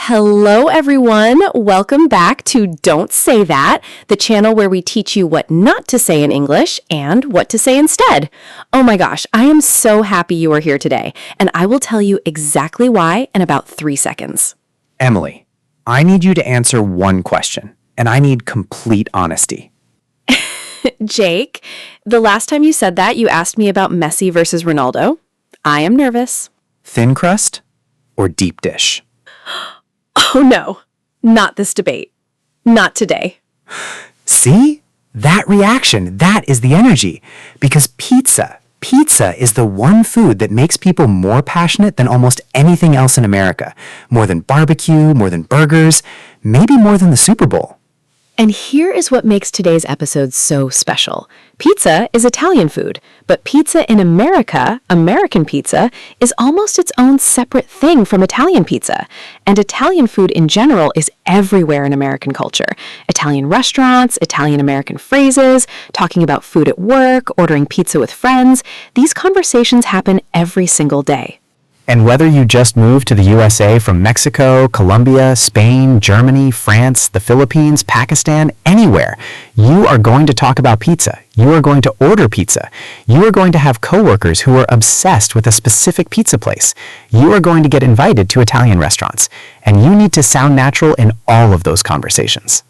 Hello, everyone. Welcome back to Don't Say That, the channel where we teach you what not to say in English and what to say instead. Oh my gosh, I am so happy you are here today, and I will tell you exactly why in about 3 seconds. Emily, I need you to answer one question, and I need complete honesty. Jake, the last time you said that, you asked me about Messi versus Ronaldo. I am nervous. Thin crust or deep dish? Oh no, not this debate. Not today. See? That reaction, that is the energy. Because pizza is the one food that makes people more passionate than almost anything else in America. More than barbecue, more than burgers, maybe more than the Super Bowl. And here is what makes today's episode so special. Pizza is Italian food, but pizza in America, American pizza, is almost its own separate thing from Italian pizza. And Italian food in general is everywhere in American culture. Italian restaurants, Italian-American phrases, talking about food at work, ordering pizza with friends. These conversations happen every single day. And whether you just moved to the USA from Mexico, Colombia, Spain, Germany, France, the Philippines, Pakistan, anywhere, you are going to talk about pizza. You are going to order pizza. You are going to have coworkers who are obsessed with a specific pizza place. You are going to get invited to Italian restaurants. And you need to sound natural in all of those conversations.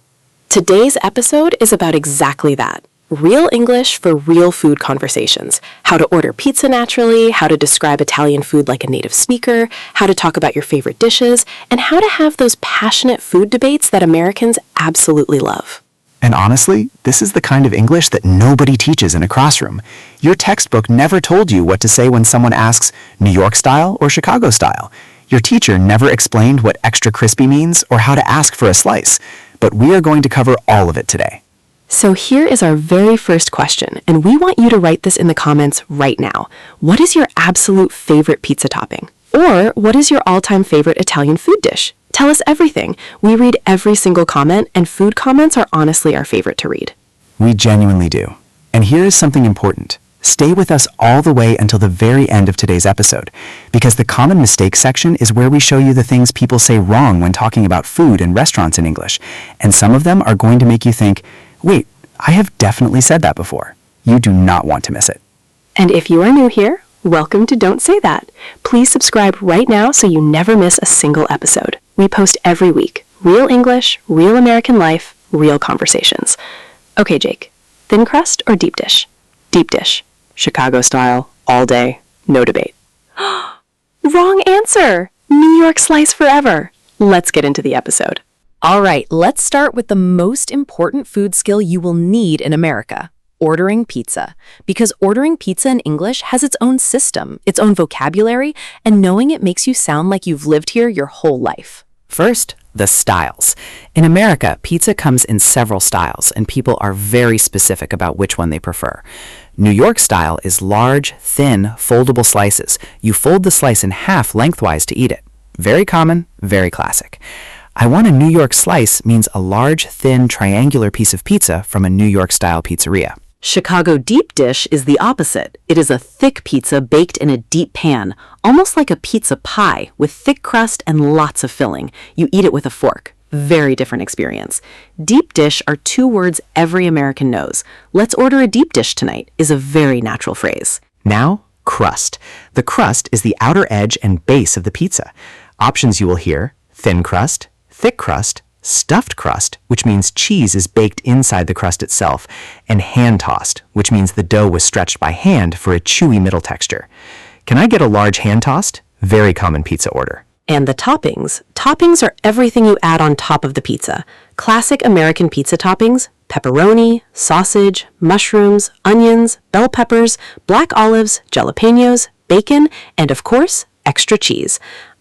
Today's episode is about exactly that. Real English for real food conversations. How to order pizza naturally, how to describe Italian food like a native speaker, how to talk about your favorite dishes, and how to have those passionate food debates that Americans absolutely love. And honestly, this is the kind of English that nobody teaches in a classroom. Your textbook never told you what to say when someone asks New York style or Chicago style. Your teacher never explained what extra crispy means or how to ask for a slice. But we are going to cover all of it today. So here is our very first question, and we want you to write this in the comments right now. What is your absolute favorite pizza topping? Or what is your all-time favorite Italian food dish? Tell us everything. We read every single comment, and food comments are honestly our favorite to read. We genuinely do. And here is something important. Stay with us all the way until the very end of today's episode, because the common mistakes section is where we show you the things people say wrong when talking about food and restaurants in English. And some of them are going to make you think, wait, I have definitely said that before. You do not want to miss it. And if you are new here, welcome to Don't Say That. Please subscribe right now so you never miss a single episode. We post every week. Real English, real American life, real conversations. Okay, Jake, thin crust or deep dish? Deep dish. Chicago style, all day, no debate. Wrong answer! New York slice forever. Let's get into the episode. All right, let's start with the most important food skill you will need in America, ordering pizza. Because ordering pizza in English has its own system, its own vocabulary, and knowing it makes you sound like you've lived here your whole life. First, the styles. In America, pizza comes in several styles, and people are very specific about which one they prefer. New York style is large, thin, foldable slices. You fold the slice in half lengthwise to eat it. Very common, very classic. I want a New York slice means a large, thin, triangular piece of pizza from a New York-style pizzeria. Chicago deep dish is the opposite. It is a thick pizza baked in a deep pan, almost like a pizza pie with thick crust and lots of filling. You eat it with a fork. Very different experience. Deep dish are 2 words every American knows. Let's order a deep dish tonight is a very natural phrase. Now, crust. The crust is the outer edge and base of the pizza. Options you will hear: thin crust, thick crust, stuffed crust, which means cheese is baked inside the crust itself, and hand-tossed, which means the dough was stretched by hand for a chewy middle texture. Can I get a large hand-tossed? Very common pizza order. And the toppings. Toppings are everything you add on top of the pizza. Classic American pizza toppings: pepperoni, sausage, mushrooms, onions, bell peppers, black olives, jalapenos, bacon, and of course, extra cheese.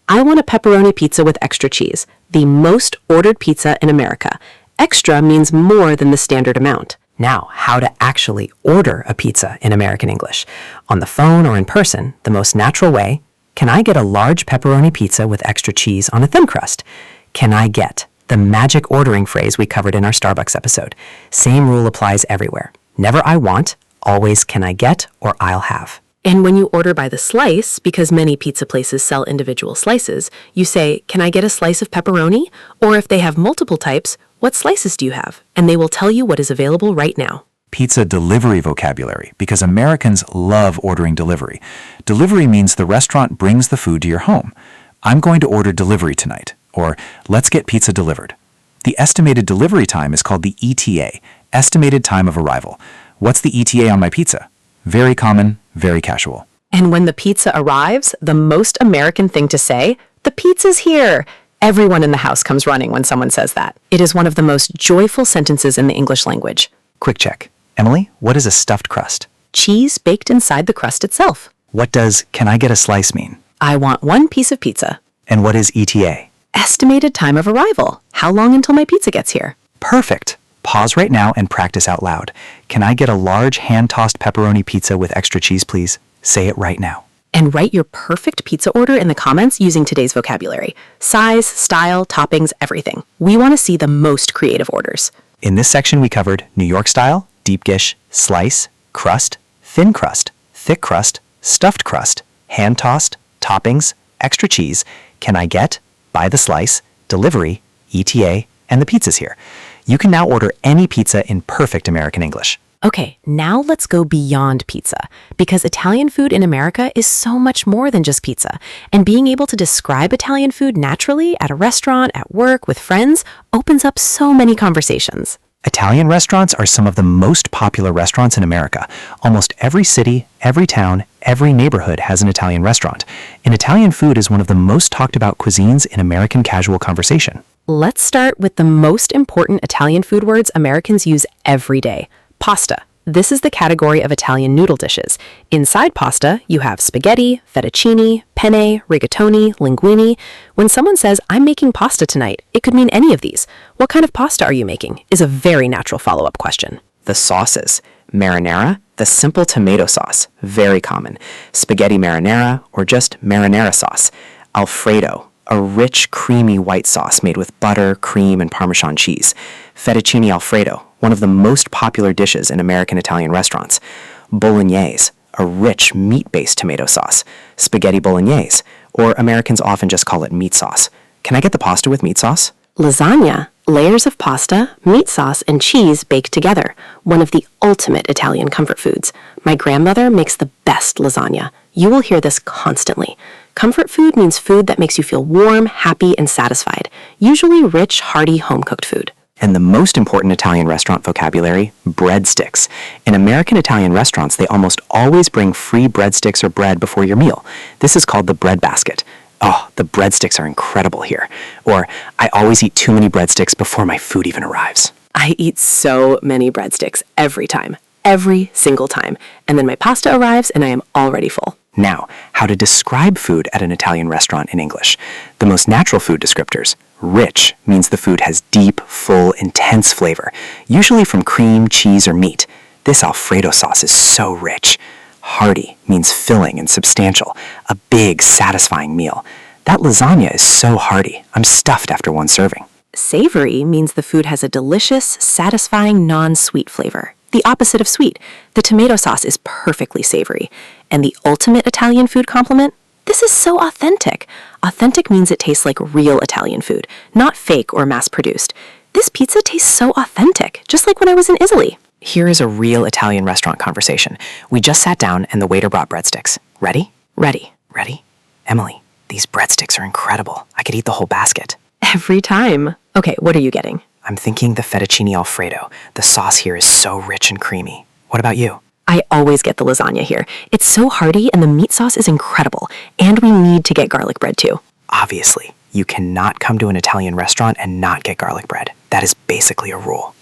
I want a pepperoni pizza with extra cheese, the most ordered pizza in America. Extra means more than the standard amount. Now, how to actually order a pizza in American English. On the phone or in person, the most natural way: can I get a large pepperoni pizza with extra cheese on a thin crust? Can I get the magic ordering phrase we covered in our Starbucks episode? Same rule applies everywhere. Never I want, always can I get or I'll have. And when you order by the slice, because many pizza places sell individual slices, you say, "Can I get a slice of pepperoni?" Or if they have multiple types, "What slices do you have?" And they will tell you what is available right now. Pizza delivery vocabulary, because Americans love ordering delivery. Delivery means the restaurant brings the food to your home. I'm going to order delivery tonight, or let's get pizza delivered. The estimated delivery time is called the ETA, estimated time of arrival. What's the ETA on my pizza? Very common, very casual. And when the pizza arrives, the most American thing to say, "The pizza's here." Everyone in the house comes running when someone says that. It is one of the most joyful sentences in the English language. Quick check. Emily, what is a stuffed crust? Cheese baked inside the crust itself. What does "can I get a slice" mean? I want one piece of pizza. And what is ETA? Estimated time of arrival. How long until my pizza gets here? Perfect. Pause right now and practice out loud. Can I get a large hand-tossed pepperoni pizza with extra cheese, please? Say it right now. And write your perfect pizza order in the comments using today's vocabulary. Size, style, toppings, everything. We want to see the most creative orders. In this section, we covered New York style, deep dish, slice, crust, thin crust, thick crust, stuffed crust, hand-tossed, toppings, extra cheese, can I get, by the slice, delivery, ETA, and the pizza's here. You can now order any pizza in perfect American English. Okay, now let's go beyond pizza, because Italian food in America is so much more than just pizza, and being able to describe Italian food naturally at a restaurant, at work, with friends, opens up so many conversations. Italian restaurants are some of the most popular restaurants in America. Almost every city, every town, every neighborhood has an Italian restaurant. And Italian food is one of the most talked about cuisines in American casual conversation. Let's start with the most important Italian food words Americans use every day. Pasta. This is the category of Italian noodle dishes. Inside pasta, you have spaghetti, fettuccine, penne, rigatoni, linguine. When someone says, "I'm making pasta tonight," it could mean any of these. "What kind of pasta are you making?" is a very natural follow-up question. The sauces. Marinara, the simple tomato sauce, very common. Spaghetti marinara, or just marinara sauce. Alfredo, a rich, creamy white sauce made with butter, cream, and Parmesan cheese. Fettuccine Alfredo, one of the most popular dishes in American Italian restaurants. Bolognese, a rich meat-based tomato sauce. Spaghetti bolognese, or Americans often just call it meat sauce. Can I get the pasta with meat sauce? Lasagna. Layers of pasta, meat sauce, and cheese baked together. One of the ultimate Italian comfort foods. My grandmother makes the best lasagna. You will hear this constantly. Comfort food means food that makes you feel warm, happy, and satisfied. Usually rich, hearty, home-cooked food. And the most important Italian restaurant vocabulary, breadsticks. In American Italian restaurants, they almost always bring free breadsticks or bread before your meal. This is called the bread basket. Oh, the breadsticks are incredible here. Or, I always eat too many breadsticks before my food even arrives. I eat so many breadsticks every time. Every single time. And then my pasta arrives and I am already full. Now, how to describe food at an Italian restaurant in English. The most natural food descriptors. Rich means the food has deep, full, intense flavor, usually from cream, cheese, or meat. This Alfredo sauce is so rich. Hearty means filling and substantial, a big, satisfying meal. That lasagna is so hearty, I'm stuffed after one serving. Savory means the food has a delicious, satisfying, non-sweet flavor. The opposite of sweet. The tomato sauce is perfectly savory. And the ultimate Italian food compliment? This is so authentic. Authentic means it tastes like real Italian food, not fake or mass-produced. This pizza tastes so authentic, just like when I was in Italy. Here is a real Italian restaurant conversation. We just sat down and the waiter brought breadsticks. Ready? Ready. Ready? Emily, these breadsticks are incredible. I could eat the whole basket. Every time. Okay, what are you getting? I'm thinking the fettuccine Alfredo. The sauce here is so rich and creamy. What about you? I always get the lasagna here. It's so hearty and the meat sauce is incredible. And we need to get garlic bread too. Obviously, you cannot come to an Italian restaurant and not get garlic bread. That is basically a rule.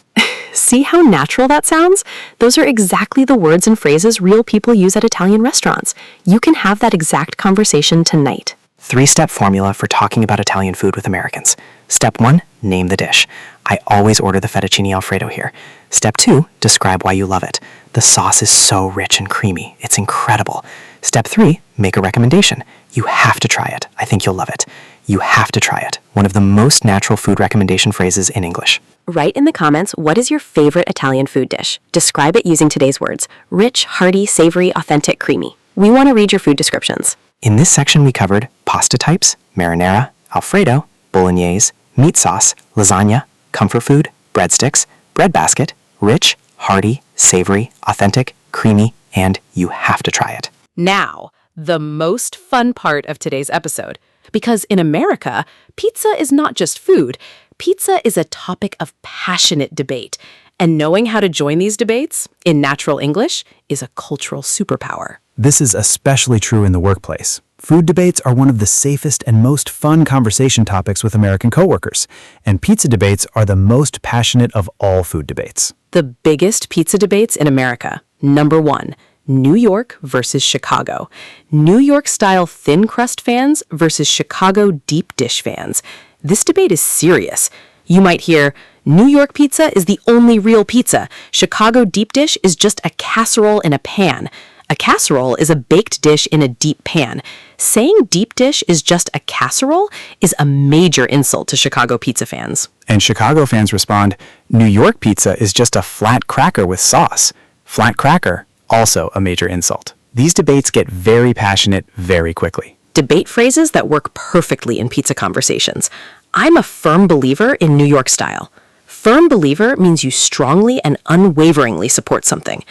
See how natural that sounds? Those are exactly the words and phrases real people use at Italian restaurants. You can have that exact conversation tonight. 3-step formula for talking about Italian food with Americans. Step 1, name the dish. I always order the fettuccine Alfredo here. Step 2, describe why you love it. The sauce is so rich and creamy. It's incredible. Step 3, make a recommendation. You have to try it. I think you'll love it. You have to try it. One of the most natural food recommendation phrases in English. Write in the comments, what is your favorite Italian food dish? Describe it using today's words. Rich, hearty, savory, authentic, creamy. we want to read your food descriptions. In this section, we covered pasta types, marinara, Alfredo, bolognese, meat sauce, lasagna, comfort food, breadsticks, bread basket, rich, hearty, savory, authentic, creamy, and you have to try it. Now, the most fun part of today's episode. Because in America, pizza is not just food. Pizza is a topic of passionate debate. And knowing how to join these debates in natural English is a cultural superpower. This is especially true in the workplace. Food debates are one of the safest and most fun conversation topics with American coworkers, and pizza debates are the most passionate of all food debates. The biggest pizza debates in America. Number 1, New York versus Chicago. New York-style thin crust fans versus Chicago deep dish fans. This debate is serious. You might hear, New York pizza is the only real pizza. Chicago deep dish is just a casserole in a pan. A casserole is a baked dish in a deep pan. Saying deep dish is just a casserole is a major insult to Chicago pizza fans. And Chicago fans respond, New York pizza is just a flat cracker with sauce. Flat cracker, also a major insult. These debates get very passionate very quickly. Debate phrases that work perfectly in pizza conversations. I'm a firm believer in New York style. Firm believer means you strongly and unwaveringly support something.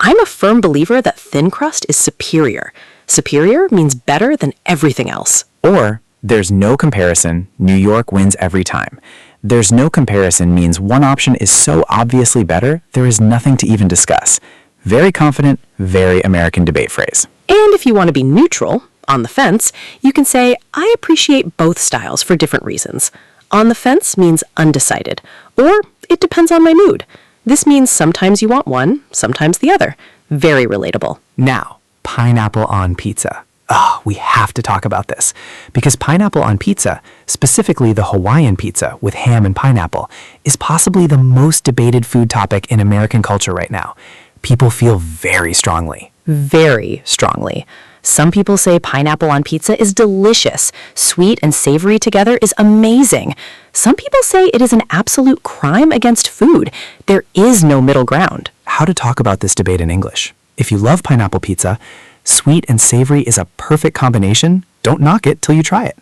I'm a firm believer that thin crust is superior. Superior means better than everything else. Or, there's no comparison, New York wins every time. There's no comparison means one option is so obviously better, there is nothing to even discuss. Very confident, very American debate phrase. And if you want to be neutral, on the fence, you can say, I appreciate both styles for different reasons. On the fence means undecided, or it depends on my mood. This means sometimes you want one, sometimes the other. Very relatable. Now, pineapple on pizza. Oh, we have to talk about this. Because pineapple on pizza, specifically the Hawaiian pizza with ham and pineapple, is possibly the most debated food topic in American culture right now. People feel very strongly. Very strongly. Some people say pineapple on pizza is delicious. Sweet and savory together is amazing. Some people say it is an absolute crime against food. There is no middle ground. How to talk about this debate in English? If you love pineapple pizza, sweet and savory is a perfect combination. Don't knock it till you try it.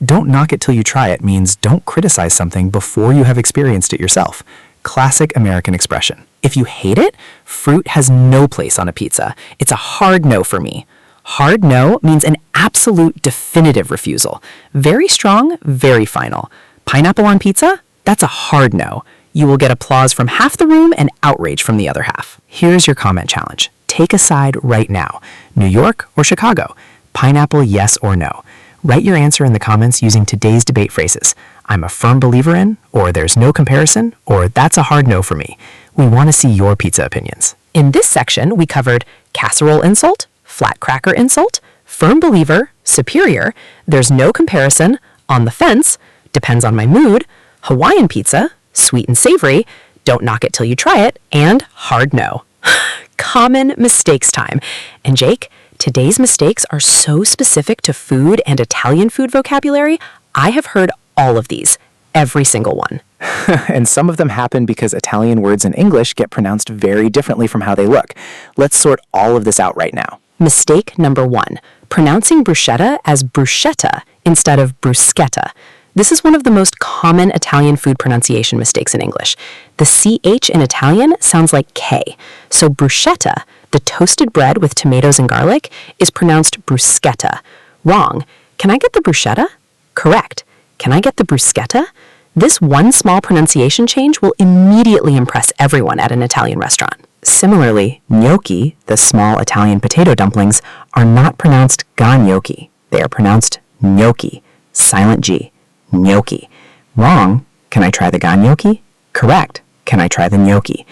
Don't knock it till you try it means don't criticize something before you have experienced it yourself. Classic American expression. If you hate it, fruit has no place on a pizza. It's a hard no for me. Hard no means an absolute definitive refusal. Very strong, very final. Pineapple on pizza? That's a hard no. You will get applause from half the room and outrage from the other half. Here's your comment challenge. Take a side right now. New York or Chicago? Pineapple, yes or no? Write your answer in the comments using today's debate phrases. I'm a firm believer in, or there's no comparison, or that's a hard no for me. We want to see your pizza opinions. In this section, we covered casserole insult, flat cracker insult, firm believer, superior, there's no comparison, on the fence, depends on my mood, Hawaiian pizza, sweet and savory, don't knock it till you try it, and hard no. Common mistakes time. And Jake, today's mistakes are so specific to food and Italian food vocabulary, I have heard all of these, every single one. And some of them happen because Italian words in English get pronounced very differently from how they look. Let's sort all of this out right now. Mistake number 1, pronouncing bruschetta as bruschetta instead of bruschetta. This is one of the most common Italian food pronunciation mistakes in English. The CH in Italian sounds like K. So bruschetta, the toasted bread with tomatoes and garlic, is pronounced bruschetta. Wrong. Can I get the bruschetta? Correct. Can I get the bruschetta? This one small pronunciation change will immediately impress everyone at an Italian restaurant. Similarly, gnocchi, the small Italian potato dumplings, are not pronounced gnocchi. They are pronounced gnocchi, silent G, gnocchi. Wrong. Can I try the gnocchi? Correct. Can I try the gnocchi?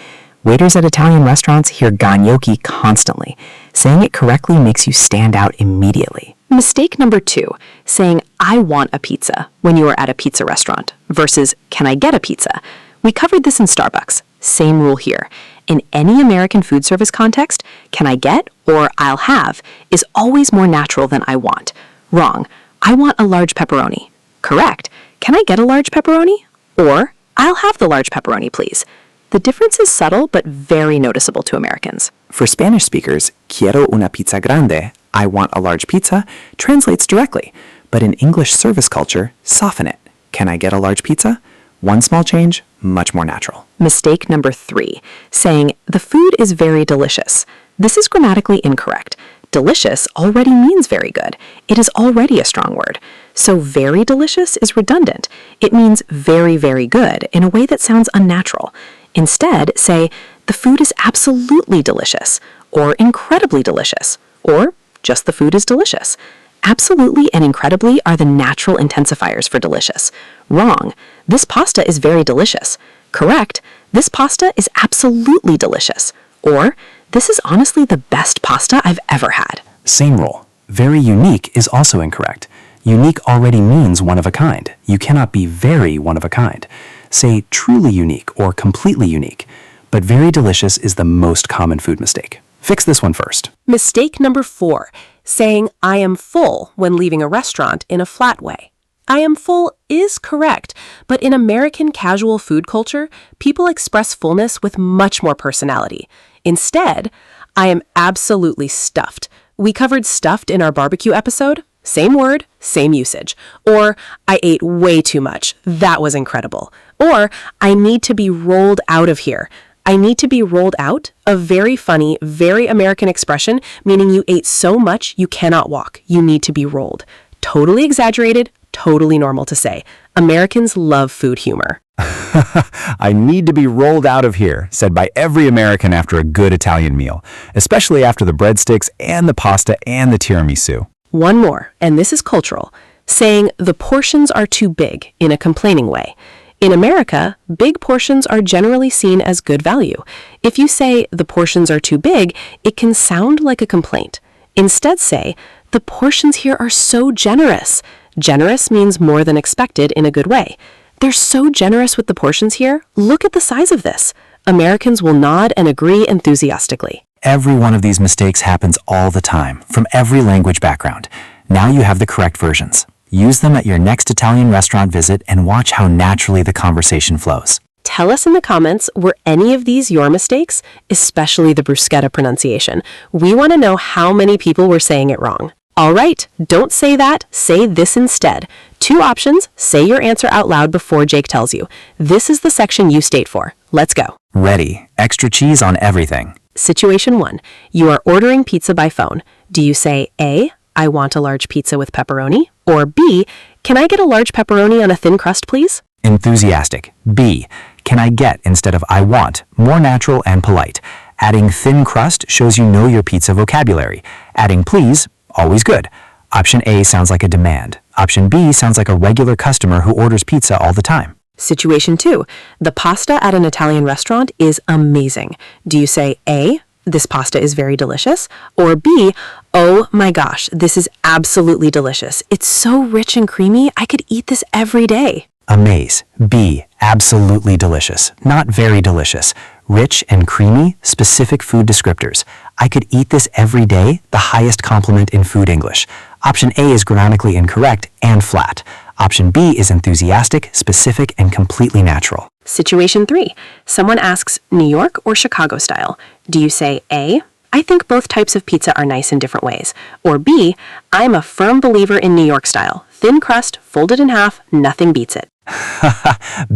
Waiters at Italian restaurants hear gnocchi constantly. Saying it correctly makes you stand out immediately. Mistake number 2, saying I want a pizza when you are at a pizza restaurant versus can I get a pizza? We covered this in Starbucks. Same rule here. In any American food service context, can I get or I'll have is always more natural than I want. Wrong. I want a large pepperoni. Correct. Can I get a large pepperoni? Or I'll have the large pepperoni, please. The difference is subtle but very noticeable to Americans. For Spanish speakers, quiero una pizza grande I want a large pizza translates directly, but in English service culture, soften it. Can I get a large pizza? One small change, much more natural. Mistake number 3, saying the food is very delicious. This is grammatically incorrect. Delicious already means very good. It is already a strong word. So very delicious is redundant. It means very, very good in a way that sounds unnatural. Instead, say, the food is absolutely delicious, or incredibly delicious, or just the food is delicious. Absolutely and incredibly are the natural intensifiers for delicious. Wrong. This pasta is very delicious. Correct. This pasta is absolutely delicious. Or, this is honestly the best pasta I've ever had. Same rule. Very unique is also incorrect. Unique already means one of a kind. You cannot be very one of a kind. Say truly unique or completely unique. But very delicious is the most common food mistake. Fix this one first. Mistake number 4, saying I am full when leaving a restaurant in a flat way. I am full is correct, but in American casual food culture, people express fullness with much more personality. Instead, I am absolutely stuffed. We covered stuffed in our barbecue episode. Same word, same usage. Or, I ate way too much. That was incredible. Or, I need to be rolled out of here. I need to be rolled out, a very funny, very American expression, meaning you ate so much you cannot walk. You need to be rolled. Totally exaggerated, totally normal to say. Americans love food humor. I need to be rolled out of here, said by every American after a good Italian meal, especially after the breadsticks and the pasta and the tiramisu. One more, and this is cultural, saying the portions are too big in a complaining way. In America, big portions are generally seen as good value. If you say the portions are too big, it can sound like a complaint. Instead say, the portions here are so generous. Generous means more than expected in a good way. They're so generous with the portions here. Look at the size of this. Americans will nod and agree enthusiastically. Every one of these mistakes happens all the time, from every language background. Now you have the correct versions. Use them at your next Italian restaurant visit and watch how naturally the conversation flows. Tell us in the comments, were any of these your mistakes, especially the bruschetta pronunciation? We want to know how many people were saying it wrong. All right, don't say that, say this instead. 2 options, say your answer out loud before Jake tells you. This is the section you stayed for. Let's go. Ready. Extra cheese on everything. Situation 1. You are ordering pizza by phone. Do you say A, I want a large pizza with pepperoni? Or B, can I get a large pepperoni on a thin crust, please? Enthusiastic. B. Can I get instead of I want? More natural and polite. Adding thin crust shows you know your pizza vocabulary. Adding please, always good. Option A sounds like a demand. Option B sounds like a regular customer who orders pizza all the time. Situation 2. The pasta at an Italian restaurant is amazing. Do you say A, this pasta is very delicious? Or B, oh my gosh, this is absolutely delicious. It's so rich and creamy, I could eat this every day. Amaze. B. Absolutely delicious. Not very delicious. Rich and creamy, specific food descriptors. I could eat this every day, the highest compliment in food English. Option A is grammatically incorrect and flat. Option B is enthusiastic, specific, and completely natural. Situation 3. Someone asks New York or Chicago style. Do you say A, I think both types of pizza are nice in different ways? Or B, I'm a firm believer in New York style. Thin crust, folded in half, nothing beats it.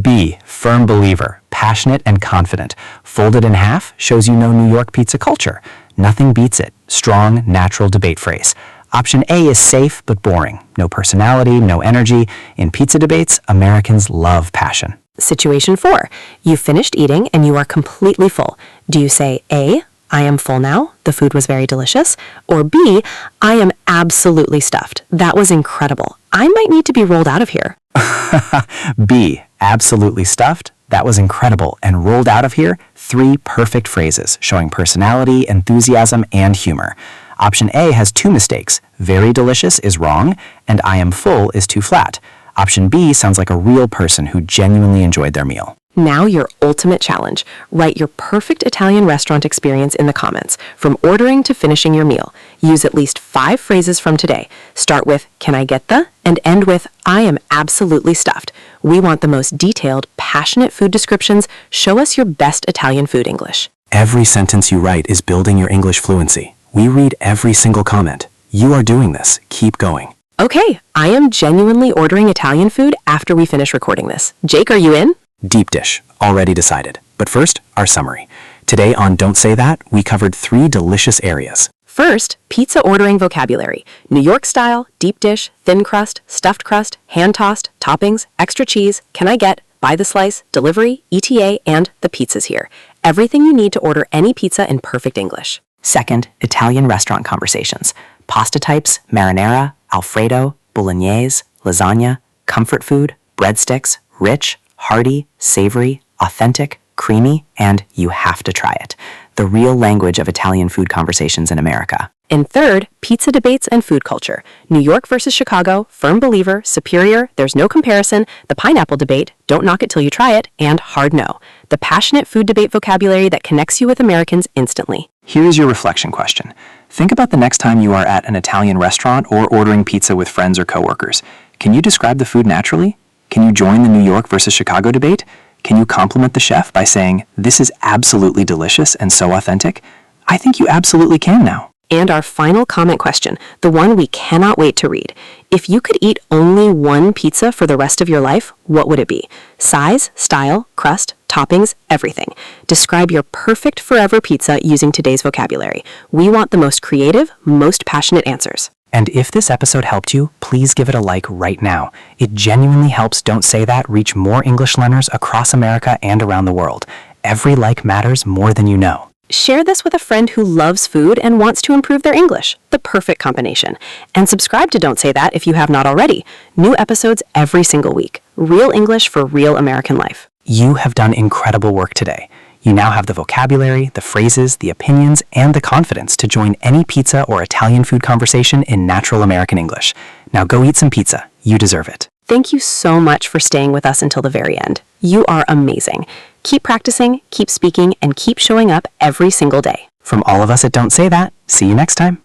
B. Firm believer, passionate and confident. Folded in half shows you know New York pizza culture. Nothing beats it. Strong, natural debate phrase. Option A is safe but boring. No personality, no energy. In pizza debates, Americans love passion. Situation 4. You finished eating and you are completely full. Do you say A, I am full now, the food was very delicious? Or B, I am absolutely stuffed. That was incredible. I might need to be rolled out of here. B. Absolutely stuffed. That was incredible. And rolled out of here, 3 perfect phrases showing personality, enthusiasm, and humor. Option A has 2 mistakes. Very delicious is wrong, and I am full is too flat. Option B sounds like a real person who genuinely enjoyed their meal. Now your ultimate challenge. Write your perfect Italian restaurant experience in the comments, from ordering to finishing your meal. Use at least 5 phrases from today. Start with, can I get the? And end with, I am absolutely stuffed. We want the most detailed, passionate food descriptions. Show us your best Italian food English. Every sentence you write is building your English fluency. We read every single comment. You are doing this. Keep going. Okay, I am genuinely ordering Italian food after we finish recording this. Jake, are you in? Deep dish. Already decided. But first, our summary. Today on Don't Say That, we covered 3 delicious areas. First, pizza ordering vocabulary. New York style, deep dish, thin crust, stuffed crust, hand-tossed, toppings, extra cheese, can I get, by the slice, delivery, ETA, and the pizza's here. Everything you need to order any pizza in perfect English. Second, Italian restaurant conversations. Pasta types, marinara, Alfredo, bolognese, lasagna, comfort food, breadsticks, rich, hearty, savory, authentic, creamy, and you have to try it. The real language of Italian food conversations in America. And third, pizza debates and food culture. New York versus Chicago, firm believer, superior, there's no comparison, the pineapple debate, don't knock it till you try it, and hard no. The passionate food debate vocabulary that connects you with Americans instantly. Here's your reflection question. Think about the next time you are at an Italian restaurant or ordering pizza with friends or coworkers. Can you describe the food naturally? Can you join the New York versus Chicago debate? Can you compliment the chef by saying, "This is absolutely delicious and so authentic"? I think you absolutely can now. And our final comment question, the one we cannot wait to read. If you could eat only one pizza for the rest of your life, what would it be? Size, style, crust, toppings, everything. Describe your perfect forever pizza using today's vocabulary. We want the most creative, most passionate answers. And if this episode helped you, please give it a like right now. It genuinely helps Don't Say That reach more English learners across America and around the world. Every like matters more than you know. Share this with a friend who loves food and wants to improve their English. The perfect combination. And subscribe to Don't Say That if you have not already. New episodes every single week. Real English for real American life. You have done incredible work today. You now have the vocabulary, the phrases, the opinions, and the confidence to join any pizza or Italian food conversation in natural American English. Now go eat some pizza. You deserve it. Thank you so much for staying with us until the very end. You are amazing. Keep practicing, keep speaking, and keep showing up every single day. From all of us at Don't Say That, see you next time.